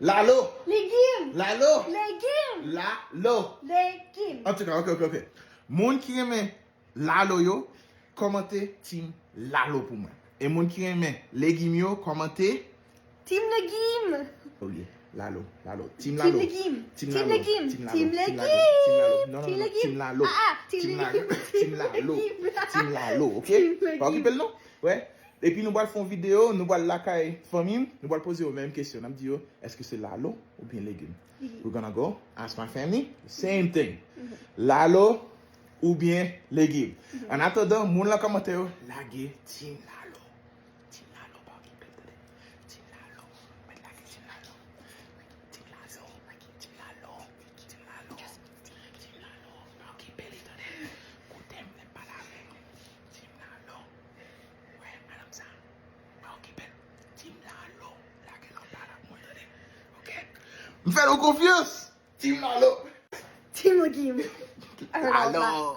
Lalo. Legim. Lalo. Legim. Lalo. Legim. En tout cas, ok. Moun qui aime Lalo yo, commentez team Lalo pour moi. Et moun qui aime Legim yo, commentez. Team Legim. Oh yeah, Lalo. Team Team Lalo. Legim. Team Team Lalo. Legim. Team Lalo. Team Team Legim. Lalo. Non, Team Legim. Team Lalo. Team Lalo. Legim. Team Lalo. Team Lalo, ok? Team Legim. Pas occuper le nom? Ouais. Et puis nous allons faire une vidéo, nous allons la caille famille, nous allons poser aux mêmes questions. Nous allons dire, est-ce que c'est Lalo ou bien Legim? We're gonna go ask my family, same thing. Lalo ou bien Legim. En attendant, moun la commentaire, laguer Team Lalo. Team Lalo, pas qui peut-être. Team Lalo. Mais laguer Team Lalo. Team Lalo. Team Lalo. Team Lalo. Team Lalo. Pas qui peut-être. Écoutez, vous n'êtes pas là. Team Lalo. Ouais, madame ça. Pas qui peut-être. Team Lalo. Laguer l'on parle à moi. Ok? Me faites confiance. Team Lalo. Team Legim. Lalo.